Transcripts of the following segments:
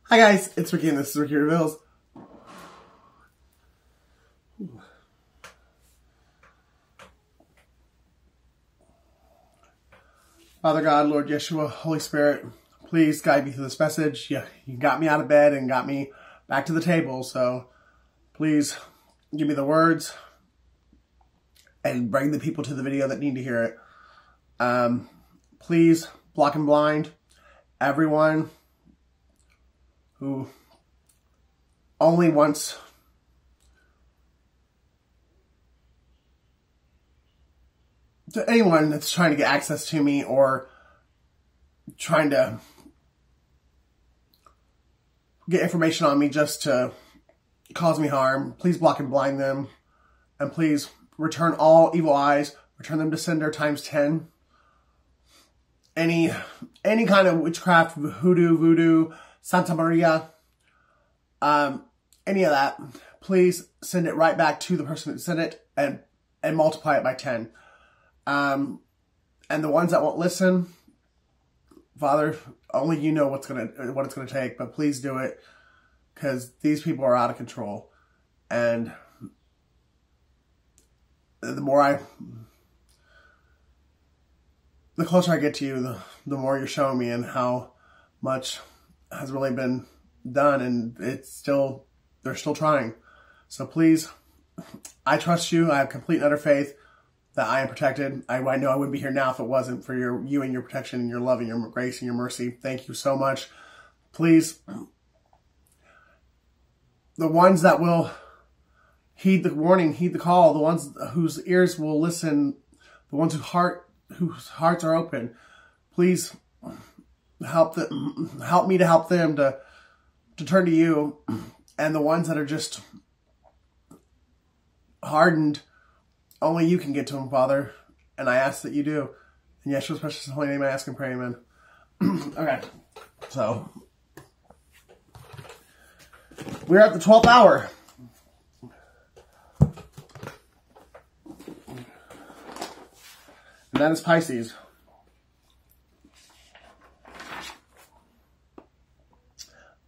Hi guys, it's Ricky and this is Ricky Reveals. Father God, Lord Yeshua, Holy Spirit, please guide me through this message. You got me out of bed and got me back to the table, so please give me the words and bring the people to the video that need to hear it. Please block and blind everyone who only wants to anyone that's trying to get access to me or trying to get information on me just to cause me harm. Please block and blind them. And please return all evil eyes. Return them to sender times 10. Any kind of witchcraft, hoodoo, voodoo, Santa Maria, any of that, please send it right back to the person that sent it and multiply it by 10. And the ones that won't listen, Father, only you know what it's gonna take, but please do it, because these people are out of control. And the closer I get to you, the more you're showing me and how much has really been done, and they're still trying. So please, I trust you. I have complete and utter faith that I am protected. I know I wouldn't be here now if it wasn't for you and your protection and your love and your grace and your mercy. Thank you so much. Please, the ones that will heed the warning, heed the call, the ones whose ears will listen, the ones whose hearts are open, please help me to help them to turn to you. And the ones that are just hardened, only you can get to them, Father, and I ask that you do. In Yeshua's precious and holy name I ask and pray, amen. Okay, so we're at the 12th hour. And that is Pisces.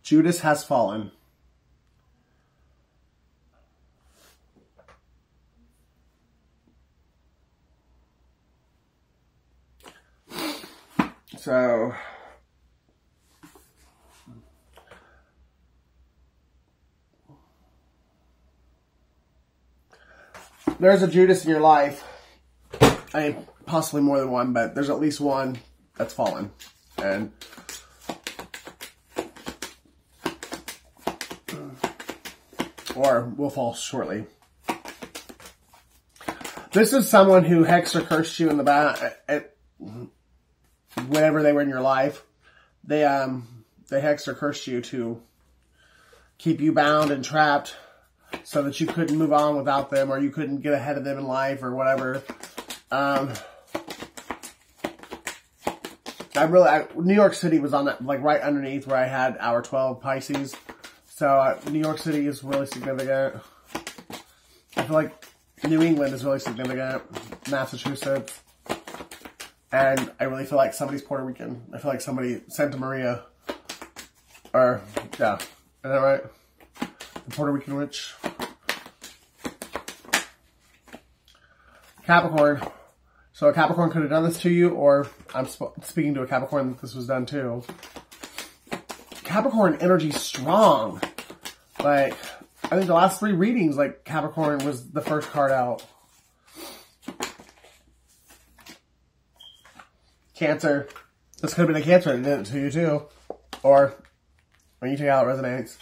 Judas has fallen. So, there's a Judas in your life. I mean, possibly more than one, but there's at least one that's fallen. And or will fall shortly. This is someone who hexed or cursed you in the back. Whenever they were in your life, they hexed or cursed you to keep you bound and trapped so that you couldn't move on without them, or you couldn't get ahead of them in life or whatever. New York City was on that, like right underneath where I had our 12 Pisces. So New York City is really significant. I feel like New England is really significant. Massachusetts. And I really feel like somebody's Puerto Rican. I feel like somebody, Santa Maria, or, yeah, is that right? The Puerto Rican witch. Capricorn. So a Capricorn could have done this to you, or I'm speaking to a Capricorn that this was done to. Capricorn energy strong. Like, I think the last 3 readings, like, Capricorn was the first card out. Cancer. This could have been a Cancer that did it to you too. Or, when you take out, it resonates.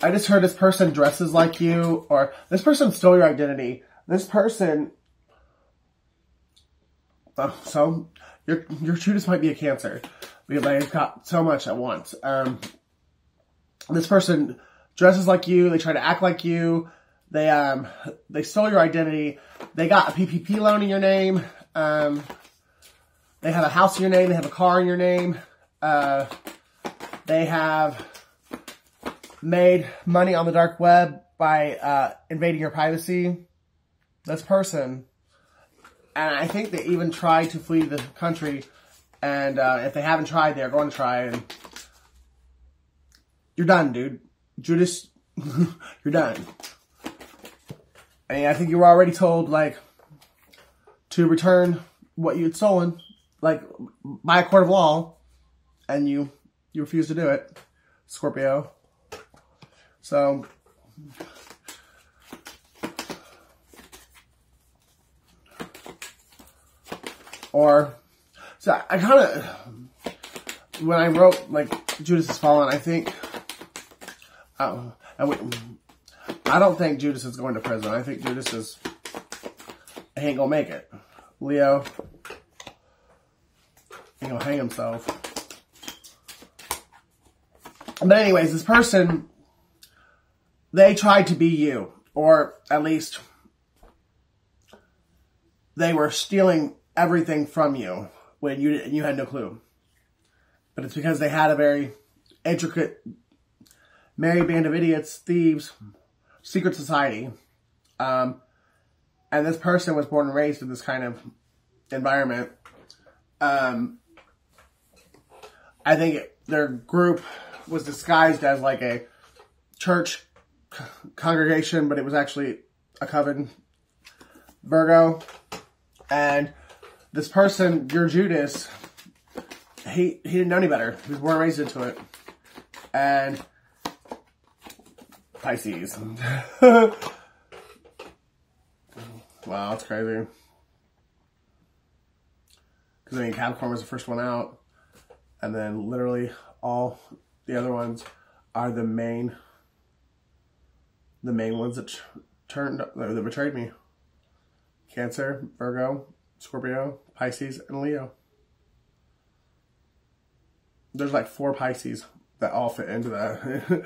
I just heard this person dresses like you, or this person stole your identity. This person, so your Judas might be a Cancer because they've got so much at once. This person dresses like you. They try to act like you. They stole your identity. They got a PPP loan in your name. They have a house in your name. They have a car in your name. They have made money on the dark web by invading your privacy. This person And I think they even tried to flee the country. And if they haven't tried, they're going to try. And you're done, dude. Judas, you're done. And I think you were already told, like, to return what you had stolen, like, by a court of law. And you refused to do it, Scorpio. So, so I kind of, when I wrote, like, Judas has fallen, I think, I don't think Judas is going to prison. I think Judas is, he ain't gonna make it. Leo, he gonna hang himself. But anyways, this person, they tried to be you, or at least they were stealing everything from you when you had no clue. But it's because they had a very intricate, merry band of idiots, thieves, secret society. And this person was born and raised in this kind of environment. I think their group was disguised as like a church congregation, but it was actually a coven. Virgo. And this person, your Judas, he didn't know any better. He was born and raised into it. And Pisces. Wow, that's crazy. Because I mean, Capricorn was the first one out. And then literally all the other ones are the main ones that that betrayed me. Cancer, Virgo, Scorpio, Pisces, and Leo. There's like 4 Pisces that all fit into that.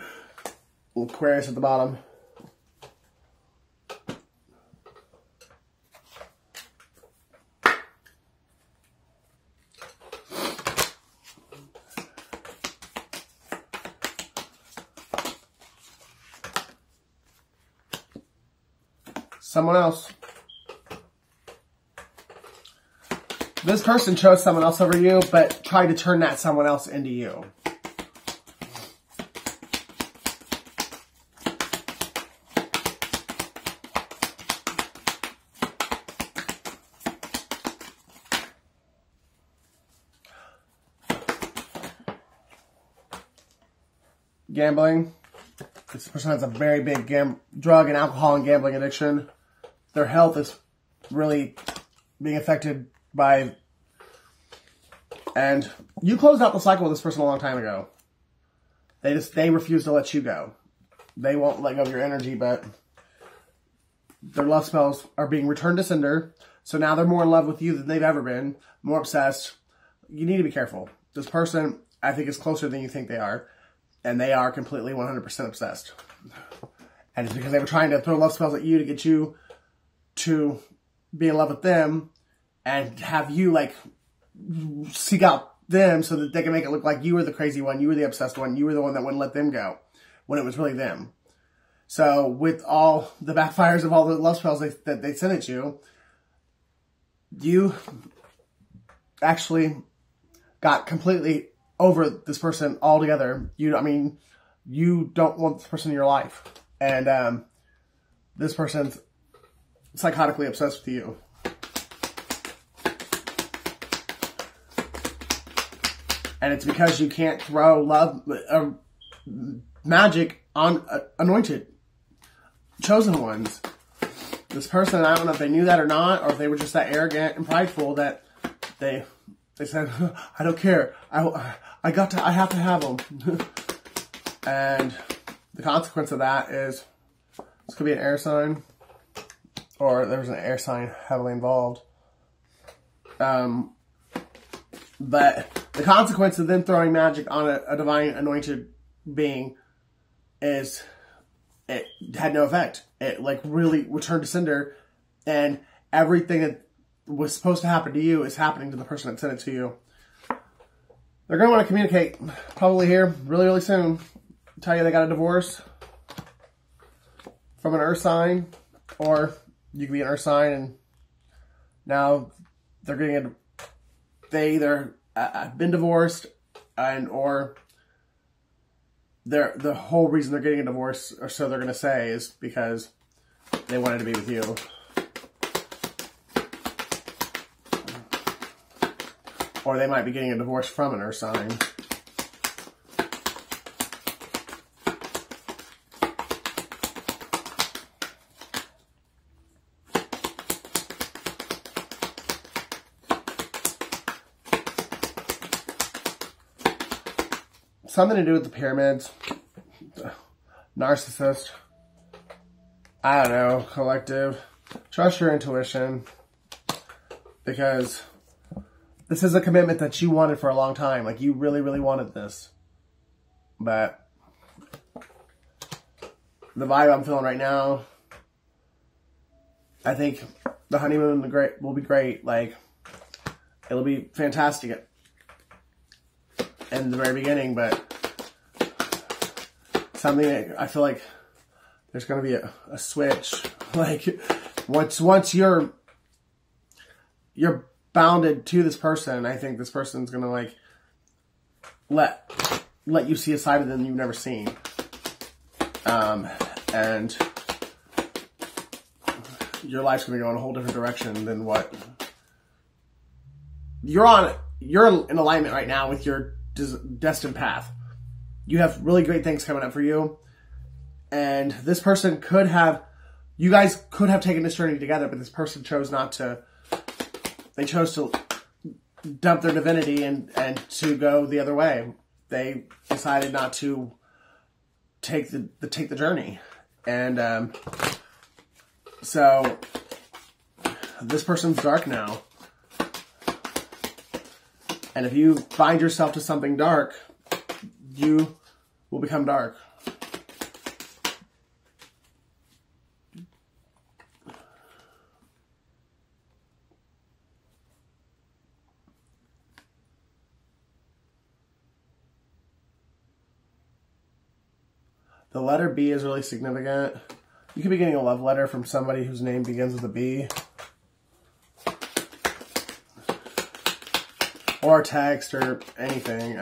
Aquarius at the bottom. Someone else. This person chose someone else over you, but tried to turn that someone else into you. Gambling. This person has a very big drug and alcohol and gambling addiction. Their health is really being affected by, and you closed out the cycle with this person a long time ago. They refuse to let you go. They won't let go of your energy, but their love spells are being returned to sender. So now they're more in love with you than they've ever been, more obsessed. You need to be careful. This person, I think, is closer than you think they are, and they are completely 100% obsessed. And it's because they were trying to throw love spells at you to get you to be in love with them and have you, like, seek out them so that they can make it look like you were the crazy one, you were the obsessed one, you were the one that wouldn't let them go, when it was really them. So with all the backfires of all the love spells that they sent at you, you actually got completely over this person altogether. You don't want this person in your life. And this person's psychotically obsessed with you. And it's because you can't throw love, magic on anointed, chosen ones. This person, I don't know if they knew that or not, or if they were just that arrogant and prideful that they said, I don't care. I have to have them. And the consequence of that is, this could be an air sign, or there's an air sign heavily involved. But the consequence of them throwing magic on a divine anointed being is it had no effect. It like really returned to sender, and everything that was supposed to happen to you is happening to the person that sent it to you. They're going to want to communicate probably here really, really soon. Tell you they got a divorce from an earth sign, or you could be an earth sign and Now they're getting they either have been divorced or the whole reason they're getting a divorce, or so they're going to say, is because they wanted to be with you. Or they might be getting a divorce from an earth sign. Something to do with the pyramids. Narcissist. I don't know. Collective. Trust your intuition. Because this is a commitment that you wanted for a long time. Like, you really, really wanted this. But the vibe I'm feeling right now, I think the honeymoon will be great. Like, it'll be fantastic in the very beginning, but something, I feel like there's going to be a switch. Like, once you're bounded to this person, I think this person's going to, like, let you see a side of them you've never seen. And your life's going to go in a whole different direction than what you're on. You're in alignment right now with your destined path. You have really great things coming up for you. And this person could have, you guys could have taken this journey together, but this person chose not to. They chose to dump their divinity and to go the other way. They decided not to take the journey. And so this person's dark now. And if you find yourself to something dark, you will become dark. The letter B is really significant. You could be getting a love letter from somebody whose name begins with a B. Or a text or anything.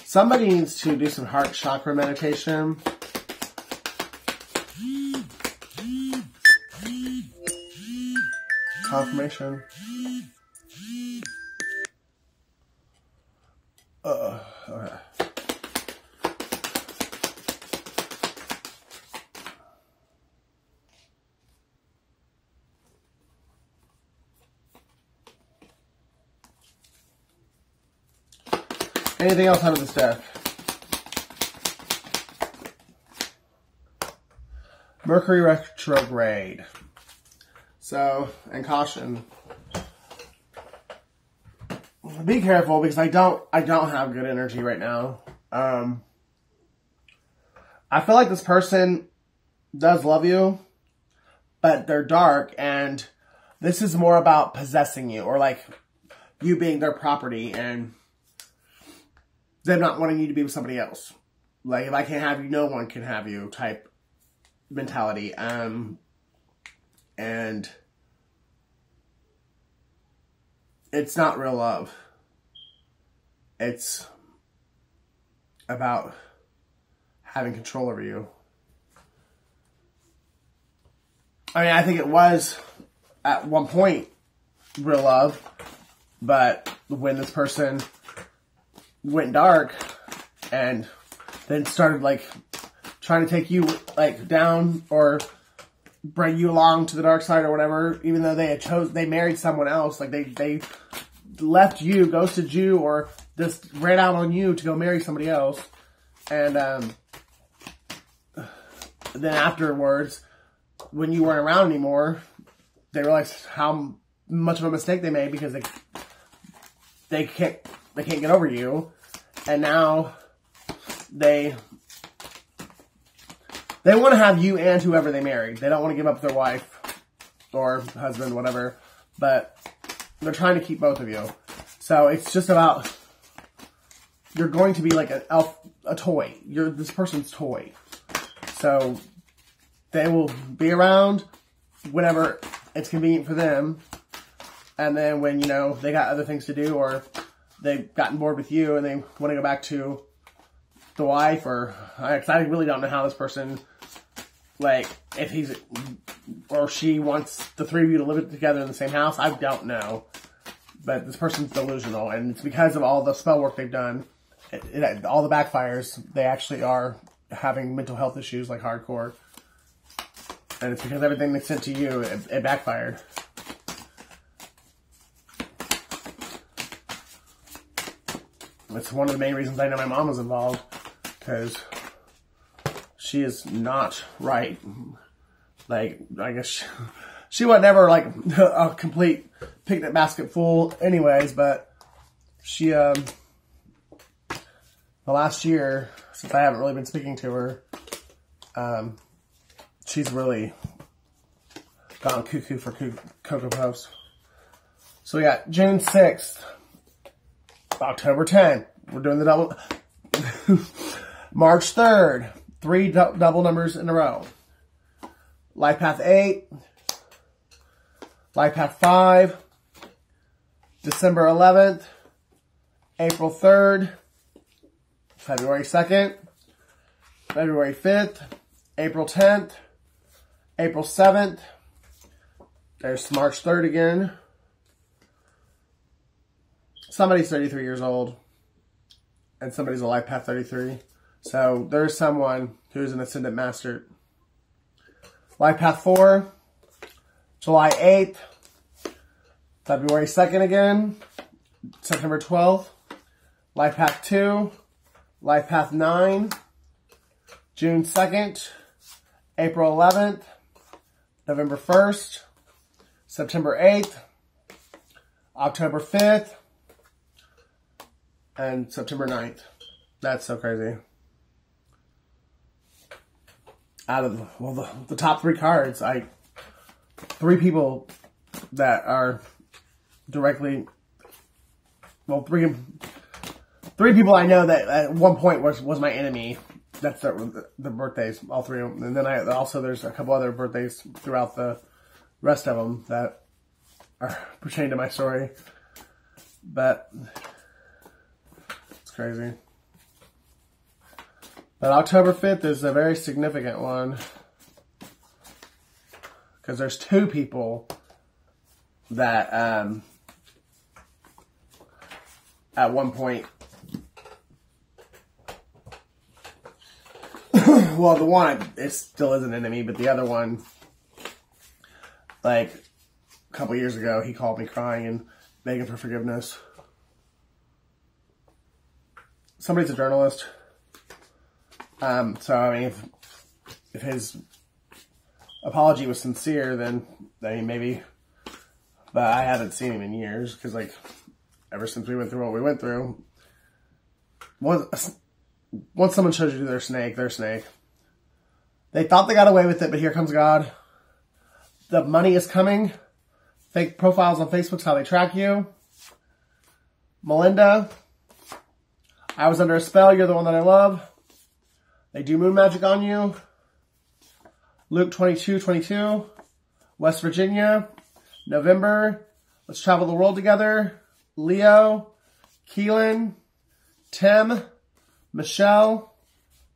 Somebody needs to do some heart chakra meditation. Confirmation. Okay. Anything else out of this deck? Mercury retrograde. So, and caution. Be careful, because I don't have good energy right now. I feel like this person does love you, but they're dark, and this is more about possessing you, or like you being their property, and them not wanting you to be with somebody else. Like, if I can't have you, no one can have you type mentality. And it's not real love. It's about having control over you. I mean, I think it was at one point real love, but when this person went dark and then started like trying to take you like down or bring you along to the dark side or whatever, even though they married someone else, like they left you, ghosted you, or just ran out on you to go marry somebody else. And then afterwards, when you weren't around anymore, they realized how much of a mistake they made, because they can't get over you. And now they want to have you and whoever they married. They don't want to give up their wife or husband, whatever. but they're trying to keep both of you. So it's just about, you're going to be like a toy. You're this person's toy. So they will be around whenever it's convenient for them. And then when, you know, they got other things to do, or they've gotten bored with you and they want to go back to the wife, or I really don't know how this person, like, if he's or she wants the three of you to live together in the same house. I don't know. But this person's delusional, and it's because of all the spell work they've done, all the backfires. They actually are having mental health issues, like hardcore. And it's because everything they sent to you, it backfired. It's one of the main reasons I know my mom was involved, because she is not right. Like, I guess she was never like a complete picnic basket full anyways, but she, the last year, since I haven't really been speaking to her, she's really gone cuckoo for Cocoa Puffs. So we got June 6th, October 10th, we're doing the double, March 3rd, 3 double numbers in a row. Life Path 8, Life Path 5, December 11th, April 3rd, February 2nd, February 5th, April 10th, April 7th, there's March 3rd again. Somebody's 33 years old, and somebody's a Life Path 33. So there's someone who's an Ascendant Master. Life Path 4, July 8th, February 2nd again, September 12th, Life Path 2, Life Path 9, June 2nd, April 11th, November 1st, September 8th, October 5th, and September 9th. That's so crazy. Out of, well, the top 3 cards, 3 people that are directly, well, three people I know that at one point was my enemy. That's the birthdays, all 3 of them. And then there's a couple other birthdays throughout the rest of them that are pertaining to my story. But it's crazy. But October 5th is a very significant one, because there's 2 people that at one point, well, the one still is an enemy, but the other one, like a couple years ago, he called me crying and begging for forgiveness. Somebody's a journalist. So, I mean, if his apology was sincere, then maybe, but I haven't seen him in years, because, like, ever since we went through what we went through, once someone shows you their snake, they're snake. They thought they got away with it, but here comes God. The money is coming. Fake profiles on Facebook's how they track you. Melinda, I was under a spell, you're the one that I love. They do moon magic on you. Luke 22:22. West Virginia. November. Let's travel the world together. Leo. Keelan. Tim. Michelle.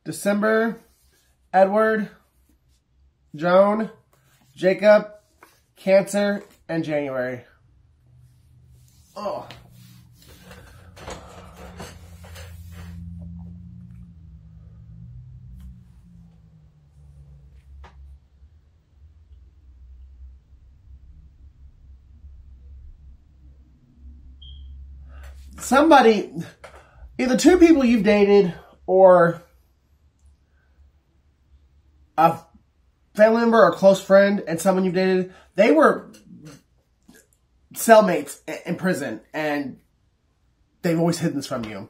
December. Edward. Joan. Jacob. Cancer. And January. Oh. Somebody, either 2 people you've dated or a family member or a close friend and someone you've dated, they were cellmates in prison, and they've always hidden this from you.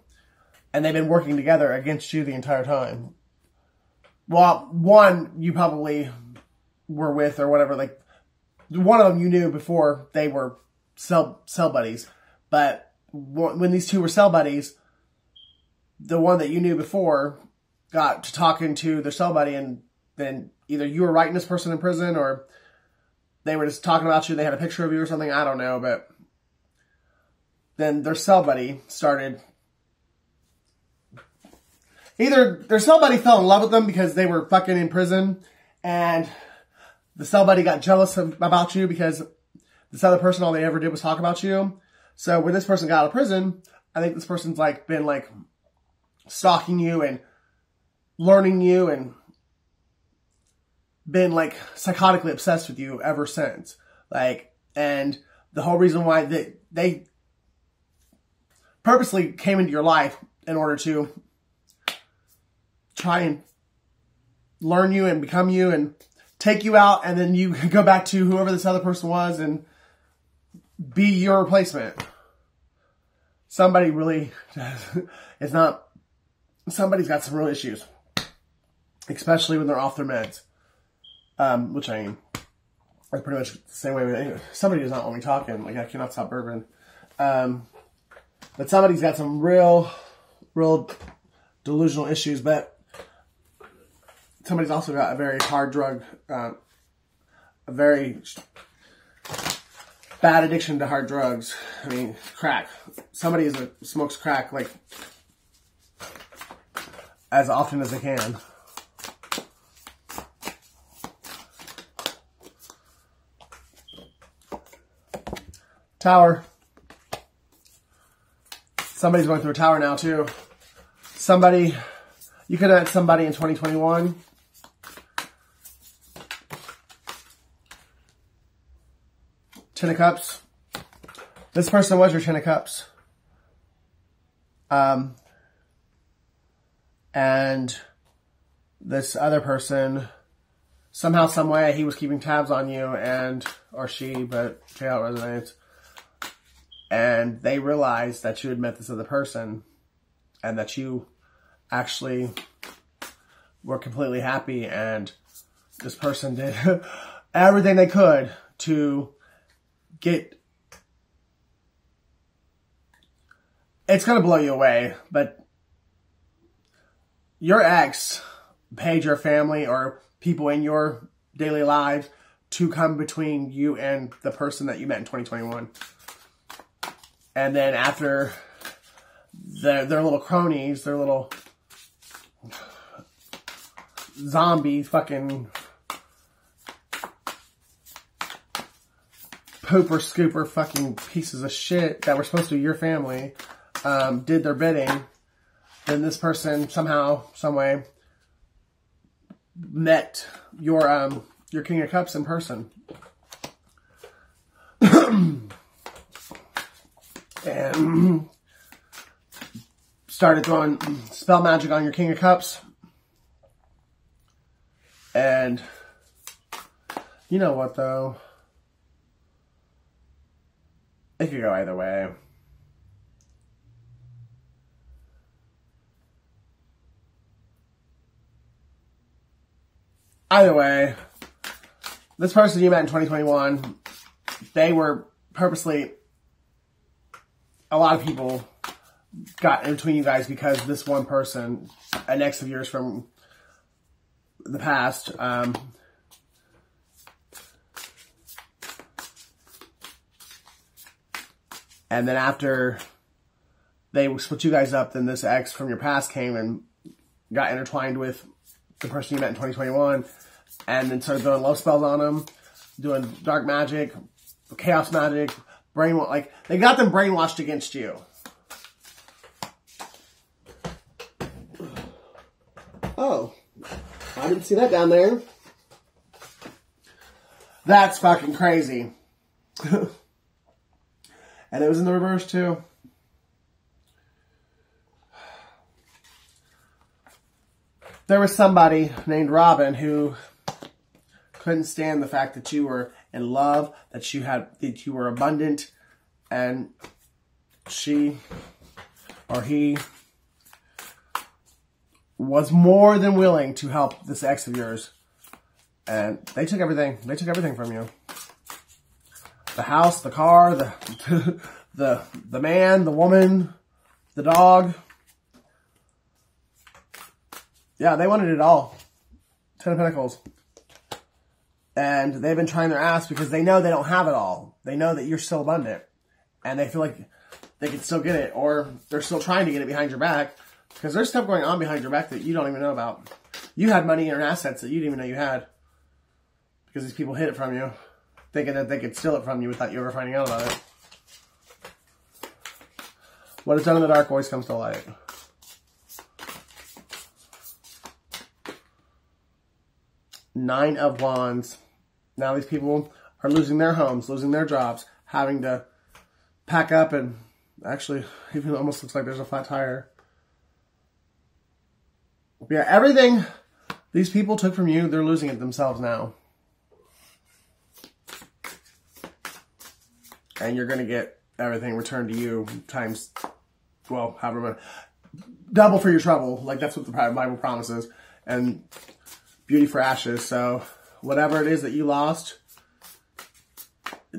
And they've been working together against you the entire time. Well, one you probably were with or whatever, like one of them you knew before they were cell buddies. But when these two were cell buddies, the one that you knew before got to talking to their cell buddy, and then either you were writing this person in prison, or they were just talking about you. They had a picture of you or something. I don't know. But then their cell buddy started... Either their cell buddy fell in love with them because they were fucking in prison, and the cell buddy got jealous about you because this other person, all they ever did was talk about you. So when this person got out of prison, I think this person's like been like stalking you and learning you and been like psychotically obsessed with you ever since. Like, and the whole reason why they purposely came into your life in order to try and learn you and become you and take you out, and then you go back to whoever this other person was and be your replacement. Somebody really is not... Somebody's got some real issues. Especially when they're off their meds. Which I am. That's pretty much the same way with anyway. Somebody does not want me talking. Like, I cannot stop burping. But somebody's got some real delusional issues, but somebody's also got a very hard drug, a very bad addiction to hard drugs. I mean, crack. Somebody smokes crack, like, as often as they can. Tower. Somebody's going through a tower now, too. Somebody, you could have had somebody in 2021. Ten of Cups. This person was your Ten of Cups. And this other person, somehow, some way, he was keeping tabs on you, or she, but see how it resonates. And they realized that you had met this other person, and that you actually were completely happy, and this person did everything they could to get... It's going to blow you away, but your ex paid your family or people in your daily lives to come between you and the person that you met in 2021. And then after their little cronies, their little zombie fucking pooper scooper fucking pieces of shit that were supposed to be your family, did their bidding, then this person somehow, some way met your King of Cups in person. And started throwing spell magic on your King of Cups. And you know what, though? It could go either way. Either way, this person you met in 2021, they were purposely... A lot of people got in between you guys because this one person, an ex of yours from the past, and then after they split you guys up, then this ex from your past came and got intertwined with the person you met in 2021, and then started throwing love spells on them, doing dark magic, chaos magic, like, they got them brainwashed against you. Oh, I didn't see that down there. That's fucking crazy. And it was in the reverse, too. There was somebody named Robin who couldn't stand the fact that you were in love, that you were abundant, and she or he was more than willing to help this ex of yours. And they took everything. They took everything from you. The house, the car, the man, the woman, the dog. Yeah, they wanted it all. 10 of Pentacles. And they've been trying their ass because they know they don't have it all. They know that you're still abundant. And they feel like they can still get it. Or they're still trying to get it behind your back. Because there's stuff going on behind your back that you don't even know about. You had money and assets that you didn't even know you had. Because these people hid it from you. Thinking that they could steal it from you without you ever finding out about it. What is done in the dark always comes to light. Nine of Wands. Now these people are losing their homes, losing their jobs, having to pack up, and actually even almost looks like there's a flat tire. Yeah, everything these people took from you, they're losing it themselves now. And you're going to get everything returned to you times, well, however much. Double for your trouble. Like, that's what the Bible promises. And beauty for ashes. So whatever it is that you lost,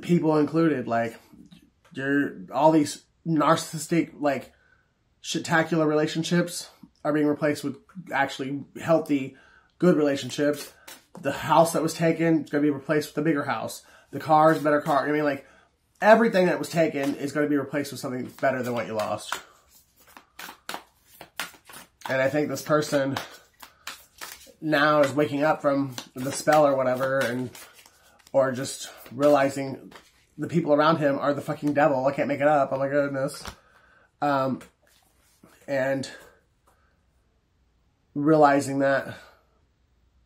people included, like, all these narcissistic, like, shit-tacular relationships are being replaced with actually healthy, good relationships. The house that was taken is going to be replaced with a bigger house. The car is a better car. I mean, like, everything that was taken is going to be replaced with something better than what you lost. And I think this person now is waking up from the spell or whatever, or just realizing the people around him are the fucking devil. I can't make it up. Oh my goodness. And realizing that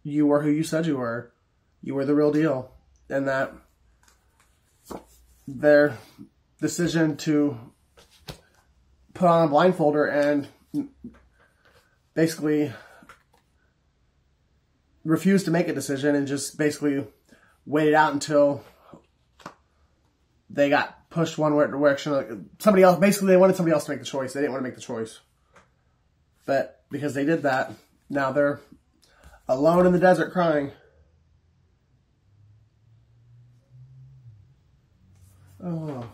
you were who you said you were. You were the real deal. And that their decision to put on a blindfolder and basically refused to make a decision and just basically waited out until they got pushed one direction. Somebody else, basically they wanted somebody else to make the choice. They didn't want to make the choice. But because they did that, now they're alone in the desert crying. Oh.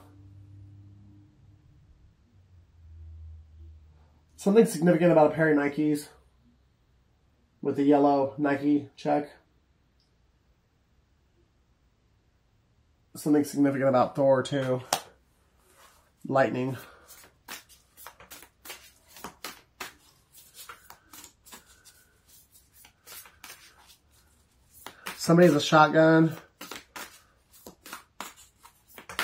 Something significant about a pair of Nikes with the yellow Nike check. Something significant about Thor too. Lightning. Somebody has a shotgun.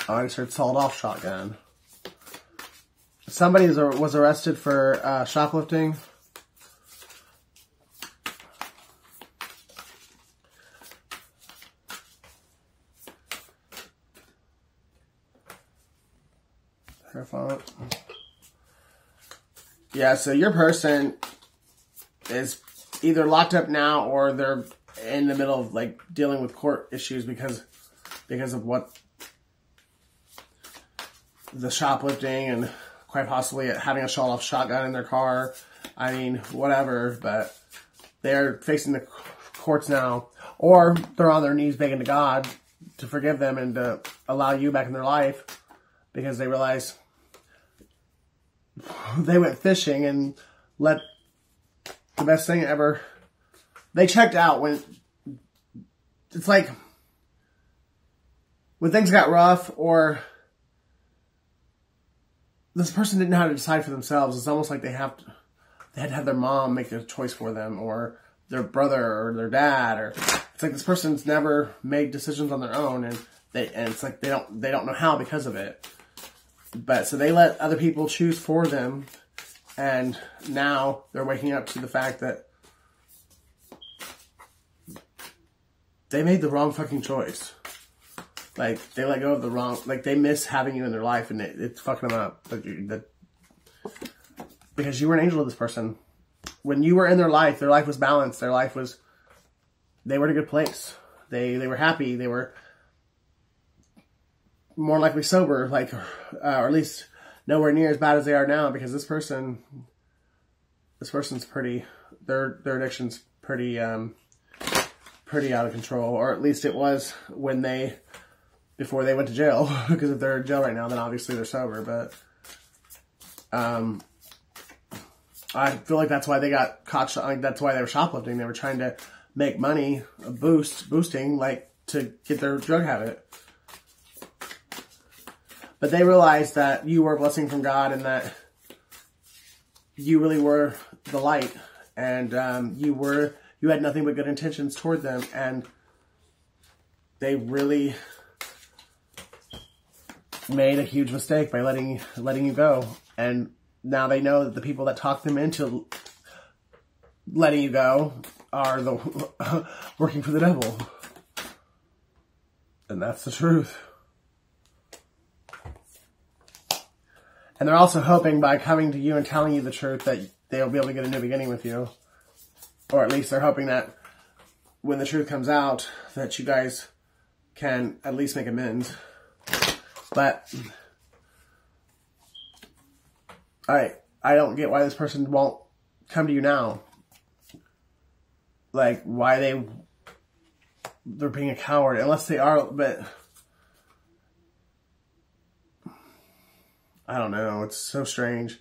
Oh, I just heard sawed-off shotgun. Somebody was arrested for shoplifting. Her font. Yeah, so your person is either locked up now or they're in the middle of like dealing with court issues because of what the shoplifting and quite possibly having a sawed-off shotgun in their car. I mean, whatever, but they're facing the courts now, or they're on their knees begging to God to forgive them and to allow you back in their life because they realize they went fishing and let the best thing ever. They checked out when it's like when things got rough or this person didn't know how to decide for themselves. It's almost like they had to have their mom make the choice for them, or their brother, or their dad, or it's like this person's never made decisions on their own, and it's like they don't know how because of it. But so they let other people choose for them, and now they're waking up to the fact that they made the wrong fucking choice. Like, they let go of the wrong, like, they miss having you in their life, and it's fucking them up. Because you were an angel to this person. When you were in their life was balanced. They were in a good place. They were happy. They were more likely sober, like, or at least nowhere near as bad as they are now, because this person's pretty, their addiction's pretty out of control, or at least it was when they before they went to jail. Because if they're in jail right now, then obviously they're sober. But I feel like that's why they got caught. Like, that's why they were shoplifting. They were trying to make money, boosting, like, to get their drug habit. But they realized that you were a blessing from God and that you really were the light. And you had nothing but good intentions toward them. And they really made a huge mistake by letting you go. And now they know that the people that talked them into letting you go are the working for the devil. And that's the truth. And they're also hoping by coming to you and telling you the truth that they'll be able to get a new beginning with you. Or at least they're hoping that when the truth comes out, that you guys can at least make amends. But I don't get why this person won't come to you now. Like, why they're being a coward, unless they are, but I don't know, it's so strange.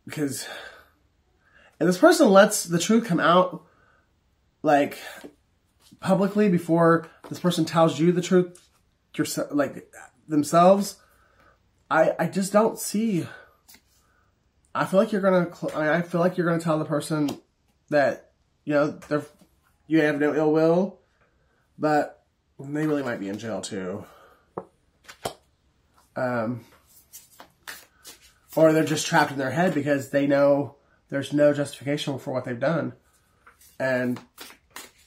Because if this person lets the truth come out, like, publicly before this person tells you the truth, like, themselves, I just don't see. I feel like you're gonna tell the person that, you know, you have no ill will, but they really might be in jail too. Or they're just trapped in their head because they know there's no justification for what they've done. And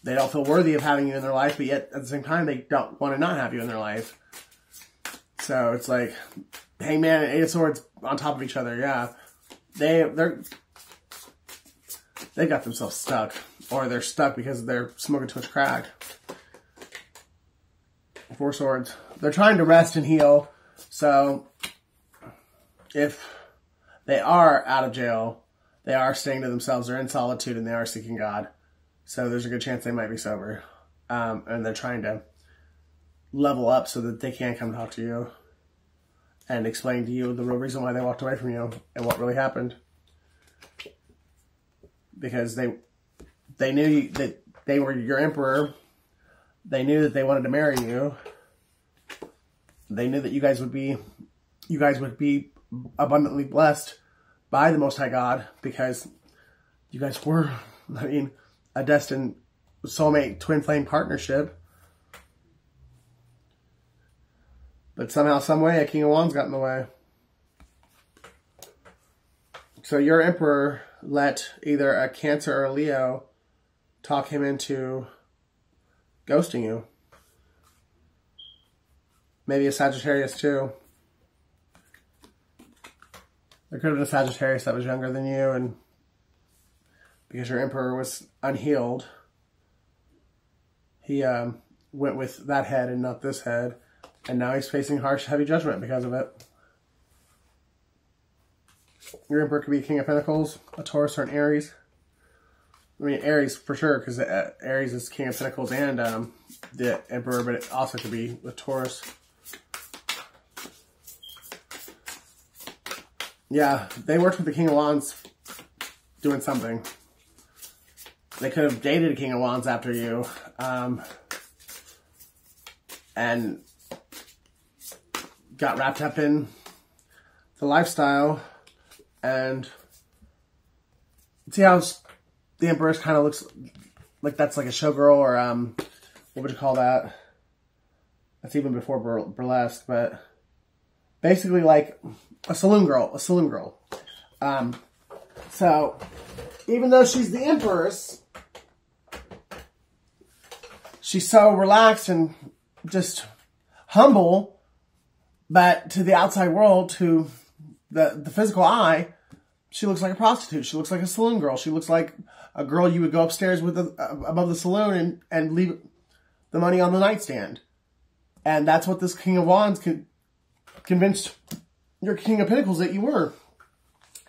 they don't feel worthy of having you in their life, but yet at the same time, they don't want to not have you in their life. So it's like Hangman and Eight of Swords on top of each other. Yeah, they got themselves stuck, or they're stuck because they're smoking too much crack. Four Swords. They're trying to rest and heal. So if they are out of jail, they are staying to themselves. They're in solitude and they are seeking God. So there's a good chance they might be sober. And they're trying to level up so that they can come talk to you and explain to you the real reason why they walked away from you and what really happened. Because they knew that they were your emperor. They knew that they wanted to marry you. They knew that you guys would be abundantly blessed by the Most High God, because you guys were, I mean, a destined soulmate twin flame partnership. But somehow, some way, a King of Wands got in the way. So your emperor let either a Cancer or a Leo talk him into ghosting you. Maybe a Sagittarius too. There could have been a Sagittarius that was younger than you, and because your emperor was unhealed, he went with that head and not this head, and now he's facing harsh, heavy judgment because of it. Your emperor could be a King of Pentacles, a Taurus, or an Aries. I mean, Aries for sure, because Aries is King of Pentacles and the emperor, but it also could be the Taurus. Yeah, they worked with the King of Wands doing something. They could have dated a King of Wands after you. And got wrapped up in the lifestyle. And see how the Empress kind of looks like that's like a showgirl, or what would you call that? That's even before burlesque, but basically like a saloon girl, so even though she's the Empress, she's so relaxed and just humble, but to the outside world, to the physical eye, she looks like a prostitute. She looks like a saloon girl. She looks like a girl you would go upstairs with above the saloon and leave the money on the nightstand. And that's what this King of Wands convinced your King of Pentacles that you were.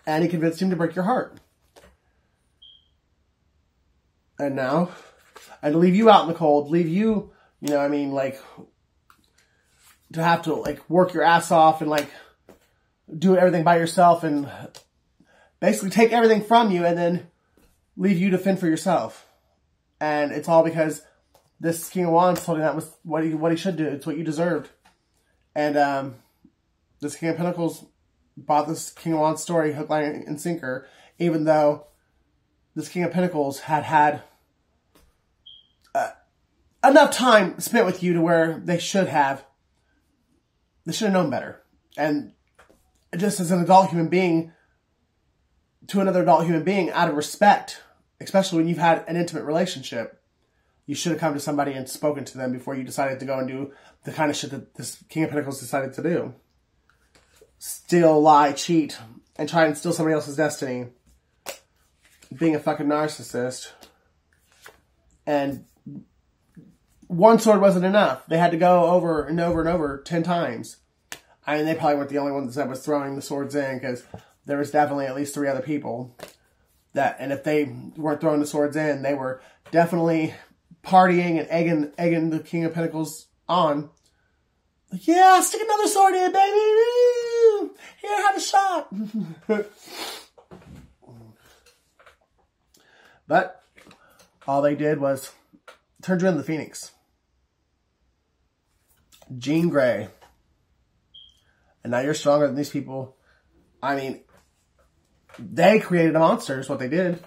And he convinced him to break your heart. And now, and leave you out in the cold, leave you, you know, I mean, like, to have to like work your ass off and like do everything by yourself and basically take everything from you and then leave you to fend for yourself. And it's all because this King of Wands told him that was what he should do. It's what you deserved. And this King of Pentacles bought this King of Wands story hook, line, and sinker, even though this King of Pentacles had enough time spent with you to where they should have known better. And just as an adult human being to another adult human being, out of respect, especially when you've had an intimate relationship, you should have come to somebody and spoken to them before you decided to go and do the kind of shit that this King of Pentacles decided to do. Steal, lie, cheat, and try and steal somebody else's destiny. Being a fucking narcissist. And one sword wasn't enough. They had to go over and over and over 10 times. I mean, they probably weren't the only ones that was throwing the swords in, because there was definitely at least 3 other people that, and if they weren't throwing the swords in, they were definitely partying and egging the King of Pentacles on. Like, yeah, stick another sword in, baby! Here, have a shot! But all they did was turn you into the Phoenix. Jean Grey. And now you're stronger than these people. I mean, they created a monster is what they did.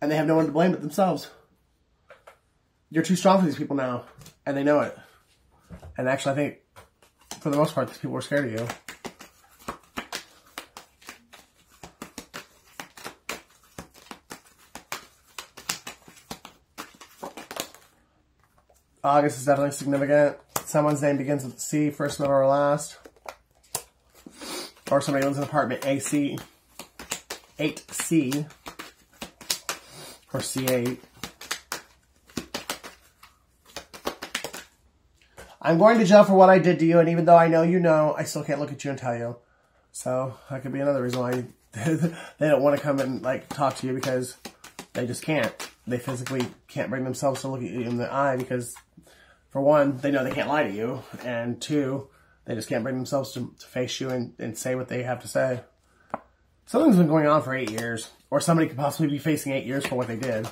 And they have no one to blame but themselves. You're too strong for these people now. And they know it. And actually, I think, for the most part, these people were scared of you. August is definitely significant. Someone's name begins with C, first, middle, or last. Or somebody owns an apartment AC 8C or C8. I'm going to jail for what I did to you, and even though I know you know, I still can't look at you and tell you. So that could be another reason why they don't want to come and like talk to you, because they just can't. They physically can't bring themselves to look at you in the eye because, for one, they know they can't lie to you, and 2, they just can't bring themselves to face you and say what they have to say. Something's been going on for 8 years, or somebody could possibly be facing 8 years for what they did.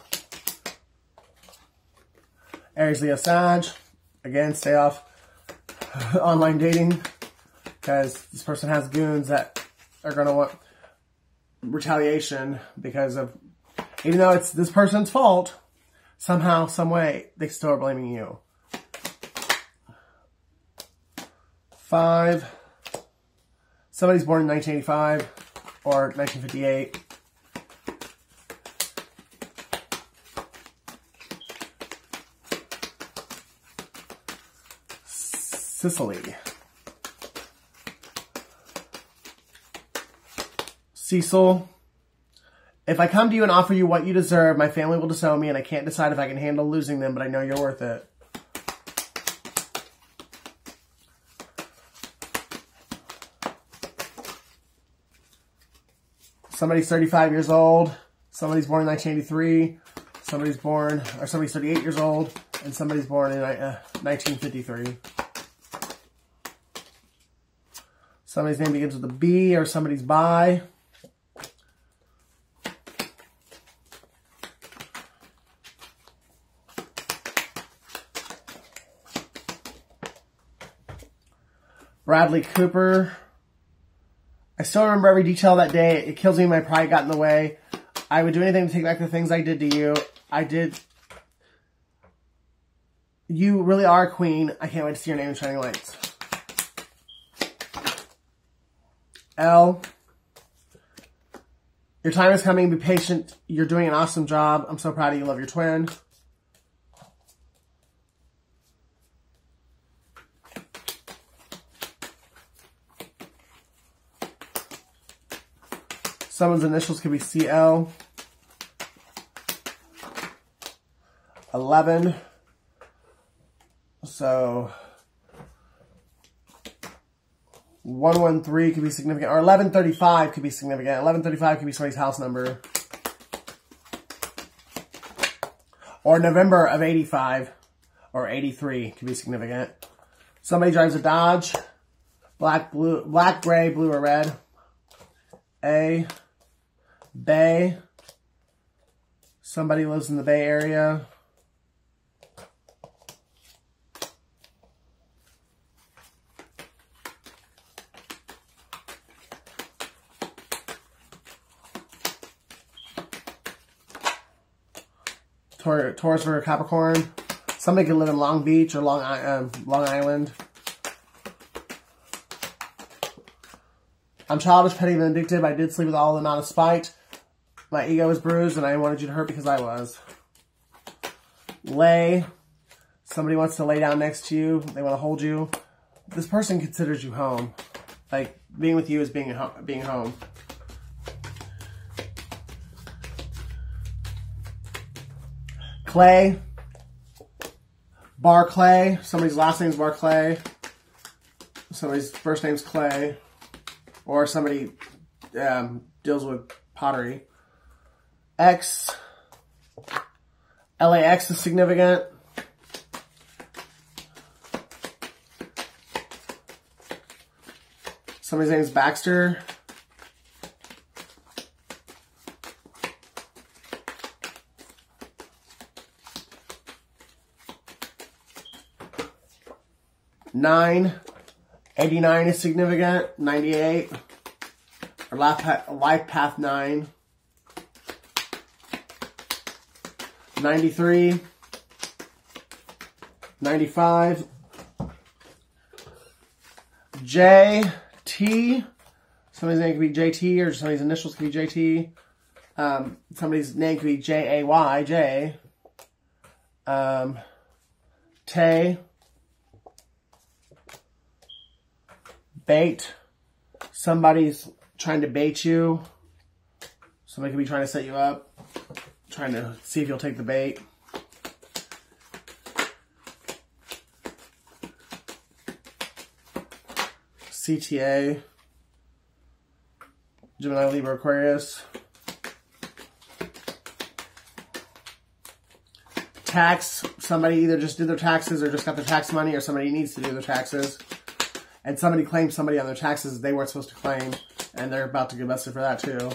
Aries, Leo, Sag. Again, stay off online dating, because this person has goons that are going to want retaliation because of, even though it's this person's fault, somehow, some way, they still are blaming you. 5. Somebody's born in 1985 or 1958. Sicily. Cecil. If I come to you and offer you what you deserve, my family will disown me, and I can't decide if I can handle losing them, but I know you're worth it. Somebody's 35 years old. Somebody's born in 1983. Somebody's 38 years old. And somebody's born in 1953. Somebody's name begins with a B, or somebody's bi. Bradley Cooper. I still remember every detail of that day. It kills me. My pride got in the way. I would do anything to take back the things I did to you. I did. You really are a queen. I can't wait to see your name in shining lights. L. Your time is coming. Be patient. You're doing an awesome job. I'm so proud of you. Love your twin. Someone's initials could be CL. 11. So 113 could be significant, or 1135 could be significant. 1135 could be somebody's house number. Or November of 85 or 83 could be significant. Somebody drives a Dodge. Black, blue, black, gray, blue, or red. A. Bay. Somebody lives in the Bay Area. Taurus or Capricorn. Somebody could live in Long Beach or Long Island. I'm childish, petty, and vindictive. I did sleep with all of them out of spite. My ego is bruised, and I wanted you to hurt because I was. Lay. Somebody wants to lay down next to you. They want to hold you. This person considers you home. Like, being with you is being home. Clay. Barclay. Somebody's last name's Barclay. Somebody's first name's Clay. Or somebody deals with pottery. X. LAX is significant. Somebody's name is Baxter. Nine. 89 is significant. 98. Or life path 9. 93. 95. JT. Somebody's name could be JT, or somebody's initials could be JT. Somebody's name could be JAY. J. Tay. Bait. Somebody's trying to bait you. Somebody could be trying to set you up. Trying to see if you'll take the bait. CTA. Gemini, Libra, Aquarius. Tax. Somebody either just did their taxes or just got their tax money, or somebody needs to do their taxes. And somebody claimed somebody on their taxes they weren't supposed to claim, and they're about to get busted for that too.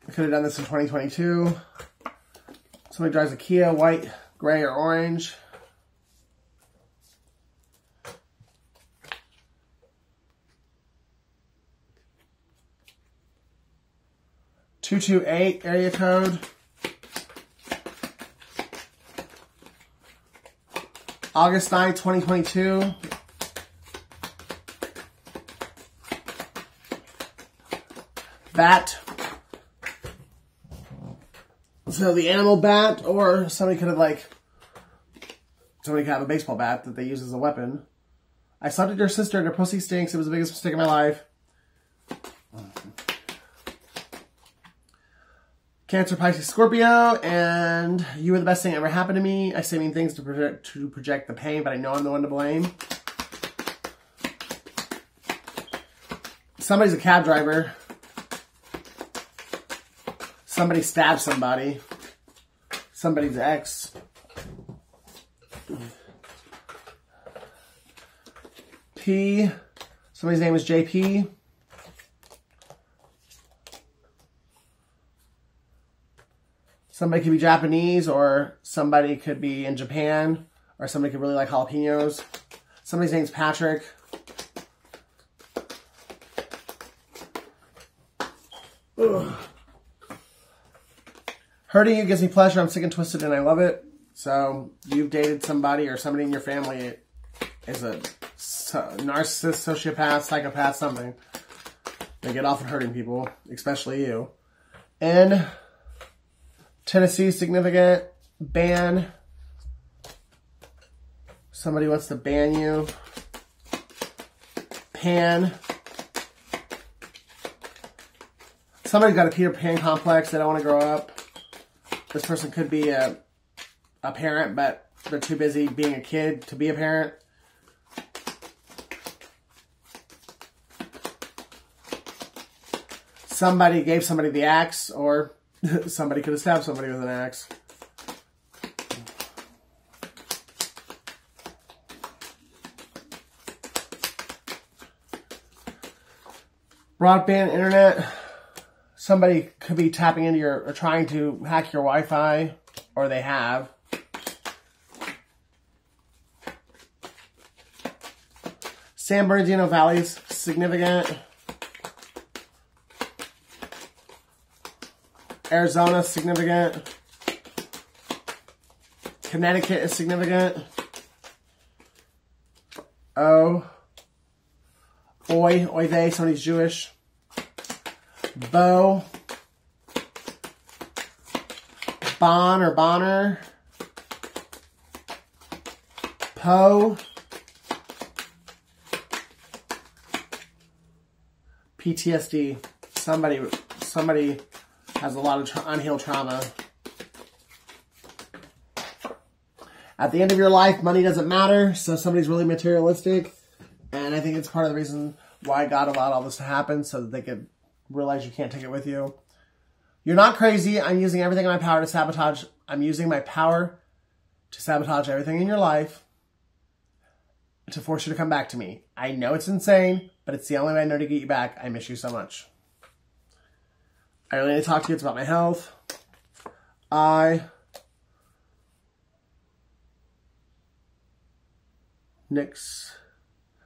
I could have done this in 2022. Somebody drives a Kia, white, gray, or orange. (228) area code. August 9th, 2022. Bat. So the animal bat, or somebody could have somebody could have a baseball bat that they use as a weapon. I slept with your sister and her pussy stinks. It was the biggest mistake of my life. Cancer, Pisces, Scorpio, and you were the best thing that ever happened to me. I say mean things to project the pain, but I know I'm the one to blame. Somebody's a cab driver. Somebody stabbed somebody. Somebody's ex. P. Somebody's name is JP. Somebody could be Japanese, or somebody could be in Japan, or somebody could really like jalapenos. Somebody's name's Patrick. Ugh. Hurting you gives me pleasure. I'm sick and twisted and I love it. So you've dated somebody, or somebody in your family is a narcissist, sociopath, psychopath, something. They get off of hurting people, especially you. And Tennessee, significant. Ban. Somebody wants to ban you. Pan. Somebody's got a Peter Pan complex. They don't want to grow up. This person could be a parent, but they're too busy being a kid to be a parent. Somebody gave somebody the axe, or somebody could have stabbed somebody with an axe. Broadband internet. Somebody could be tapping into your, or trying to hack your Wi-Fi, or they have. San Bernardino Valley's significant. Arizona significant. Connecticut is significant. O. Oy vey, somebody's Jewish. Bo. Bon or Bonner. Po. PTSD. Somebody has a lot of unhealed trauma. At the end of your life, money doesn't matter, so somebody's really materialistic. And I think it's part of the reason why God allowed all this to happen, so that they could realize you can't take it with you. You're not crazy. I'm using everything in my power to sabotage. I'm using my power to sabotage everything in your life to force you to come back to me. I know it's insane, but it's the only way I know to get you back. I miss you so much. I really need to talk to you. It's about my health.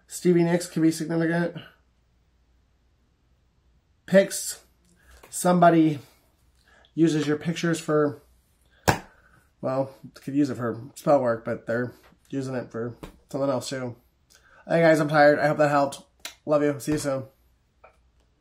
Stevie Nicks could be significant. Pics. Somebody uses your pictures for, well, could use it for spell work, but they're using it for something else too. Hey guys, I'm tired. I hope that helped. Love you. See you soon.